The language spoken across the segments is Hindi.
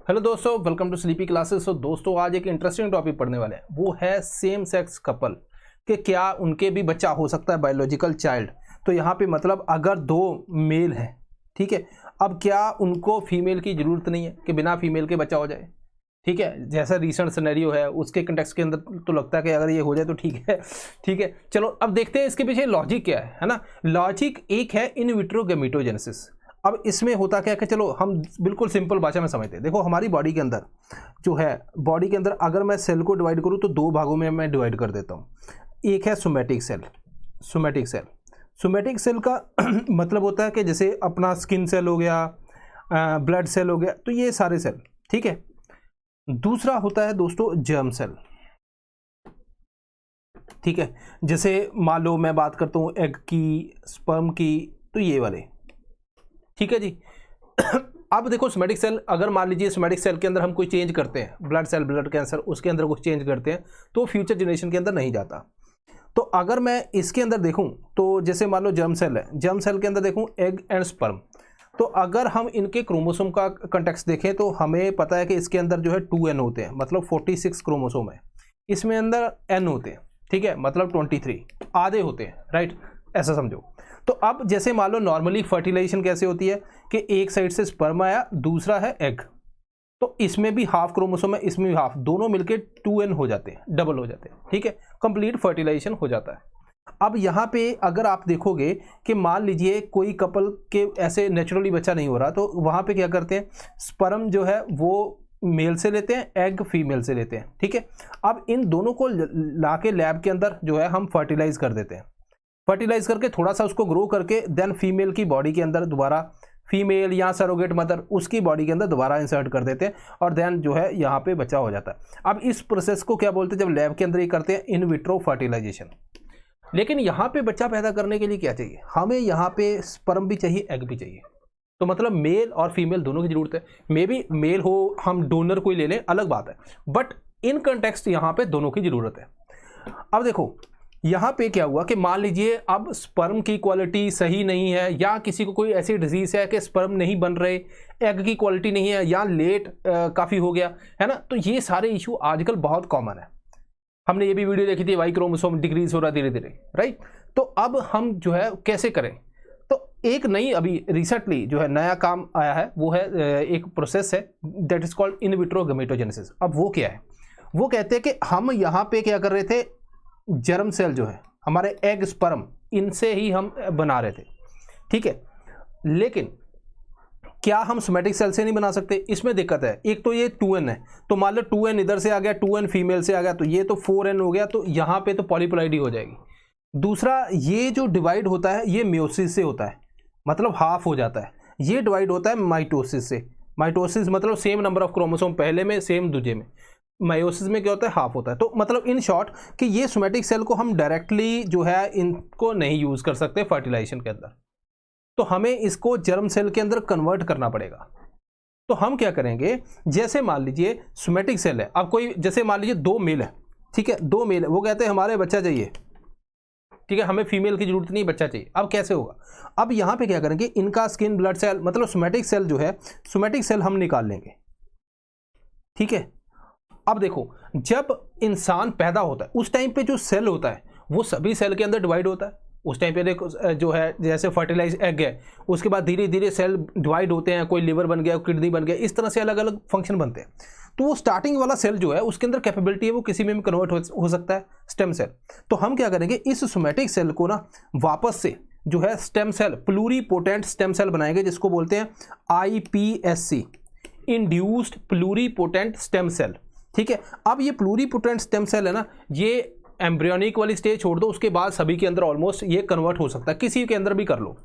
हेलो दोस्तों, वेलकम टू स्लीपी क्लासेस। तो दोस्तों आज एक इंटरेस्टिंग टॉपिक पढ़ने वाले हैं, वो है सेम सेक्स कपल कि क्या उनके भी बच्चा हो सकता है, बायोलॉजिकल चाइल्ड। तो यहाँ पे मतलब अगर दो मेल हैं, ठीक है, अब क्या उनको फीमेल की ज़रूरत नहीं है कि बिना फीमेल के बच्चा हो जाए। ठीक है, जैसा रिसेंट सिनेरियो है उसके कंटेक्स्ट के अंदर तो लगता है कि अगर ये हो जाए तो ठीक है। ठीक है, चलो अब देखते हैं इसके पीछे लॉजिक क्या है ना। लॉजिक एक है इन विट्रो गैमेटोजेनेसिस। अब इसमें होता क्या है कि चलो हम बिल्कुल सिंपल भाषा में समझते हैं। देखो हमारी बॉडी के अंदर जो है, बॉडी के अंदर अगर मैं सेल को डिवाइड करूँ तो दो भागों में मैं डिवाइड कर देता हूँ। एक है सोमैटिक सेल। सोमैटिक सेल का मतलब होता है कि जैसे अपना स्किन सेल हो गया, ब्लड सेल हो गया, तो ये सारे सेल, ठीक है। दूसरा होता है दोस्तों जर्म सेल, ठीक है। जैसे मान लो मैं बात करता हूँ एग की, स्पर्म की, तो ये वाले, ठीक है जी। अब देखो सोमैटिक सेल, अगर मान लीजिए सोमैटिक सेल के अंदर हम कोई चेंज करते हैं, ब्लड सेल, ब्लड कैंसर, उसके अंदर कुछ चेंज करते हैं तो फ्यूचर जनरेशन के अंदर नहीं जाता। तो अगर मैं इसके अंदर देखूं तो जैसे मान लो जर्म सेल है, जर्म सेल के अंदर देखूं एग एंड स्पर्म, तो अगर हम इनके क्रोमोसोम का कंटेक्स्ट देखें तो हमें पता है कि इसके अंदर जो है 2n होते हैं, मतलब 46 क्रोमोसोम है। इसमें अंदर n होते हैं, ठीक है, मतलब 23 आधे होते हैं, राइट, ऐसा समझो। तो अब जैसे मान लो नॉर्मली फर्टिलाइजेशन कैसे होती है कि एक साइड से स्पर्म आया, दूसरा है एग, तो इसमें भी हाफ क्रोमोसोम है, इसमें भी हाफ, दोनों मिलके 2n हो जाते हैं, डबल हो जाते हैं, ठीक है, कंप्लीट फर्टिलाइजेशन हो जाता है। अब यहाँ पे अगर आप देखोगे कि मान लीजिए कोई कपल के ऐसे नेचुरली बच्चा नहीं हो रहा, तो वहाँ पे क्या करते हैं, स्पर्म जो है वो मेल से लेते हैं, एग फीमेल से लेते हैं, ठीक है। अब इन दोनों को ला के लैब के अंदर जो है हम फर्टिलाइज कर देते हैं। फर्टिलाइज करके थोड़ा सा उसको ग्रो करके देन फीमेल की बॉडी के अंदर दोबारा, फीमेल या सरोगेट मदर उसकी बॉडी के अंदर दोबारा इंसर्ट कर देते हैं और देन जो है यहाँ पे बच्चा हो जाता है। अब इस प्रोसेस को क्या बोलते हैं, जब लैब के अंदर ये करते हैं, इन विट्रो फर्टिलाइजेशन। लेकिन यहाँ पे बच्चा पैदा करने के लिए क्या चाहिए, हमें यहाँ पे स्पर्म भी चाहिए, एग भी चाहिए। तो मतलब मेल और फीमेल दोनों की जरूरत है। मे बी मेल हो, हम डोनर कोई ले लें, अलग बात है, बट इन कंटेक्स्ट यहाँ पे दोनों की जरूरत है। अब देखो यहाँ पे क्या हुआ कि मान लीजिए अब स्पर्म की क्वालिटी सही नहीं है, या किसी को कोई ऐसी डिजीज है कि स्पर्म नहीं बन रहे, एग की क्वालिटी नहीं है, या लेट काफ़ी हो गया है ना। तो ये सारे इशू आजकल बहुत कॉमन है। हमने ये भी वीडियो देखी थी, वाई क्रोमोसोम डिक्रीज हो रहा धीरे धीरे, राइट। तो अब हम जो है कैसे करें, तो एक नई अभी रिसेंटली जो है नया काम आया है, वो है एक प्रोसेस है that is called in vitro gametogenesis. अब वो क्या है, वो कहते हैं कि हम यहाँ पे क्या कर रहे थे, जर्म सेल जो है हमारे एग स्पर्म, इनसे ही हम बना रहे थे, ठीक है। लेकिन क्या हम सोमैटिक सेल से नहीं बना सकते, इसमें दिक्कत है। एक तो ये 2n है, तो मान लो 2n इधर से आ गया, 2n फीमेल से आ गया, तो ये तो 4n हो गया, तो यहाँ पे तो पॉलीप्लॉइडी हो जाएगी। दूसरा, ये जो डिवाइड होता है ये म्योसिस से होता है, मतलब हाफ हो जाता है। ये डिवाइड होता है माइटोसिस से। माइटोसिस मतलब सेम नंबर ऑफ क्रोमोसोम पहले में, सेम दूजे में। मायोसिस में क्या होता है, हाफ होता है। तो मतलब इन शॉर्ट कि ये सोमैटिक सेल को हम डायरेक्टली जो है इनको नहीं यूज कर सकते फर्टिलाइजेशन के अंदर, तो हमें इसको जर्म सेल के अंदर कन्वर्ट करना पड़ेगा। तो हम क्या करेंगे, जैसे मान लीजिए सोमैटिक सेल है, अब कोई जैसे मान लीजिए दो मेल है, ठीक है, दो मेल है, वो कहते हैं हमारे बच्चा चाहिए, ठीक है, हमें फीमेल की जरूरत नहीं, बच्चा चाहिए। अब कैसे होगा, अब यहाँ पे क्या करेंगे, इनका स्किन, ब्लड सेल, मतलब सोमैटिक सेल जो है, सोमैटिक सेल हम निकाल लेंगे, ठीक है। अब देखो जब इंसान पैदा होता है उस टाइम पे जो सेल होता है वो सभी सेल के अंदर डिवाइड होता है। उस टाइम पे देखो जो है, जैसे फर्टिलाइज एग है, उसके बाद धीरे धीरे सेल डिवाइड होते हैं, कोई लिवर बन गया, किडनी बन गया, इस तरह से अलग अलग फंक्शन बनते हैं। तो वो स्टार्टिंग वाला सेल जो है उसके अंदर कैपेबिलिटी है, वो किसी में भी कन्वर्ट हो सकता है, स्टेम सेल। तो हम क्या करेंगे, इस सोमैटिक सेल को ना वापस से जो है stem cell, pluripotent stem cell बनाएंगे, जिसको बोलते हैं IPSC, induced pluripotent stem cell, ठीक है। अब ये प्लूरीपोटेंट स्टेम सेल है ना, ये एम्ब्रियोनिक वाली स्टेज छोड़ दो, उसके बाद सभी के अंदर ऑलमोस्ट ये कन्वर्ट हो सकता है, किसी के अंदर भी कर लो।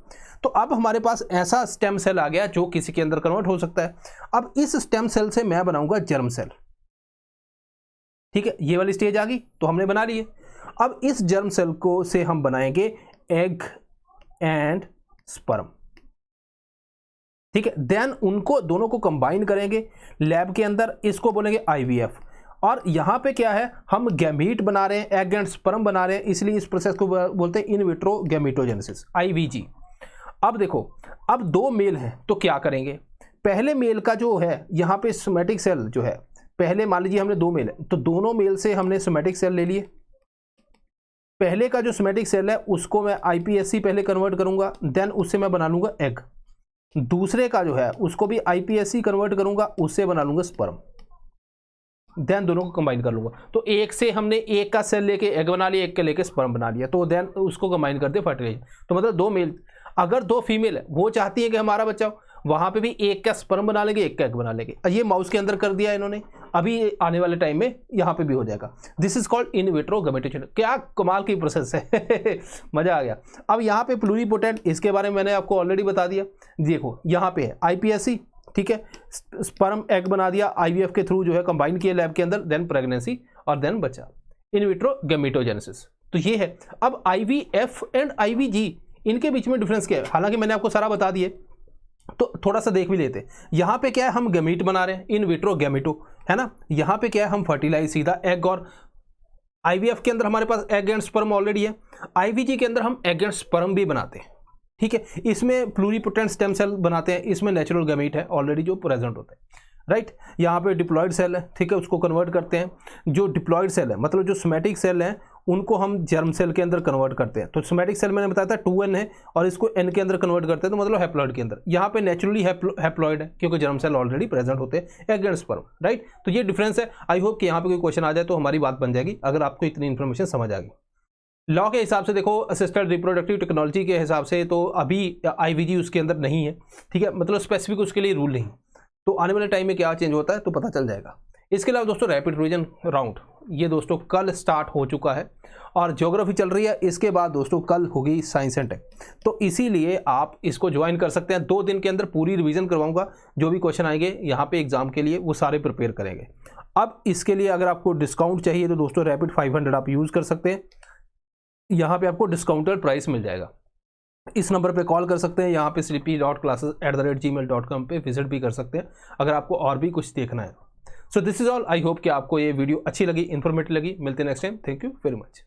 तो अब हमारे पास ऐसा स्टेम सेल आ गया जो किसी के अंदर कन्वर्ट हो सकता है। अब इस स्टेम सेल से मैं बनाऊंगा जर्म सेल, ठीक है, ये वाली स्टेज आ गई तो हमने बना ली है। अब इस जर्म सेल को से हम बनाएंगे एग एंड स्पर्म, ठीक है। देन उनको दोनों को कंबाइन करेंगे लैब के अंदर, इसको बोलेंगे IVF। और यहाँ पे क्या है, हम गैमीट बना रहे हैं, एग एंड स्पर्म बना रहे हैं, इसलिए इस प्रोसेस को बोलते हैं इन विट्रो गैमेटोजेनेसिस, IVG। अब देखो, अब दो मेल हैं तो क्या करेंगे, पहले मेल का जो है यहाँ पे सोमैटिक सेल जो है, पहले मान लीजिए हमने 2 मेल है तो दोनों मेल से हमने सोमैटिक सेल ले लिए। पहले का जो सोमैटिक सेल है उसको मैं आईपीएससी पहले कन्वर्ट करूंगा, देन उससे मैं बना लूंगा एग। दूसरे का जो है उसको भी आईपीएससी कन्वर्ट करूंगा, उससे बना लूंगा स्पर्म, देन दोनों को कंबाइन कर लूंगा। तो एक से हमने एक का सेल लेके एग बना लिया, एक के लेके स्पर्म बना लिया, तो देन उसको कंबाइन कर दे फर्टिलाइजेशन। तो मतलब 2 मेल, अगर 2 फीमेल है वो चाहती है कि हमारा बच्चा हो, वहां पे भी एक का स्पर्म बना लेंगे, एक का एग बना लेंगे। ये माउस के अंदर कर दिया इन्होंने, अभी आने वाले टाइम में यहाँ पे भी हो जाएगा। This is called in vitro gametation. क्या कमाल की प्रोसेस है मजा आ गया। अब यहाँ पे प्लूरीपोटेंट, इसके बारे में मैंने आपको ऑलरेडी बता दिया। देखो यहाँ पे है आईपीएससी, ठीक है, स्पर्म एग बना दिया, आईवीएफ के थ्रू जो है कंबाइन किया लैब के अंदर, देन प्रेगनेंसी और देन बच्चा, इन विट्रो गैमेटोजेनेसिस। तो ये है। अब आईवीएफ एंड आईवीजी, इनके बीच में डिफरेंस क्या है? हालांकि मैंने आपको सारा बता दिए, तो थोड़ा सा देख भी लेते हैं। यहाँ पे क्या है, हम गैमीट बना रहे हैं, इन विट्रो गैमेटो, है ना। यहाँ पे क्या है, हम फर्टिलाइज सीधा एग, और आईवीएफ के अंदर हमारे पास एग एंड स्पर्म ऑलरेडी है, आईवीजी के अंदर हम एग एंड स्पर्म भी बनाते हैं, ठीक है। इसमें प्लूरीपोटेंट स्टेम सेल बनाते हैं, इसमें नेचुरल गैमीट है ऑलरेडी जो प्रेजेंट होते हैं, राइट। यहाँ पे डिप्लॉयड सेल है, ठीक है, उसको कन्वर्ट करते हैं। जो डिप्लॉयड सेल है मतलब जो सोमैटिक सेल है उनको हम जर्म सेल के अंदर कन्वर्ट करते हैं। तो सोमैटिक सेल मैंने बताया था 2n है, और इसको n के अंदर कन्वर्ट करते हैं, तो मतलब हैप्लॉइड के अंदर। यहाँ पे नेचुरली हैप्लॉइड है क्योंकि जर्म सेल ऑलरेडी प्रेजेंट होते हैं, एग एंड स्पर्म, राइट। तो ये डिफरेंस है। आई होप कि यहाँ पे कोई क्वेश्चन आ जाए तो हमारी बात बन जाएगी, अगर आपको इतनी इन्फॉर्मेशन समझ आ गई। लॉ के हिसाब से देखो, असिस्टेड रिप्रोडक्टिव टेक्नोलॉजी के हिसाब से तो अभी आईवीजी उसके अंदर नहीं है, ठीक है, मतलब स्पेसिफिक उसके लिए रूल नहीं। तो आने वाले टाइम में क्या चेंज होता है तो पता चल जाएगा। इसके अलावा दोस्तों रैपिड रिवीजन राउंड, ये दोस्तों कल स्टार्ट हो चुका है, और ज्योग्राफी चल रही है। इसके बाद दोस्तों कल होगी साइंस एंड टेक, तो इसीलिए आप इसको ज्वाइन कर सकते हैं। 2 दिन के अंदर पूरी रिवीजन करवाऊंगा, जो भी क्वेश्चन आएंगे यहाँ पे एग्जाम के लिए वो सारे प्रिपेयर करेंगे। अब इसके लिए अगर आपको डिस्काउंट चाहिए तो दोस्तों रैपिड 500 आप यूज़ कर सकते हैं, यहाँ पे आपको डिस्काउंटेड प्राइस मिल जाएगा। इस नंबर पे कॉल कर सकते हैं, यहाँ पे sleepy.classes@gmail.com पे विजिट भी कर सकते हैं अगर आपको और भी कुछ देखना है। So this is all. I hope कि आपको ये वीडियो अच्छी लगी, इन्फॉर्मेटिव लगी। मिलते हैं next time. Thank you very much.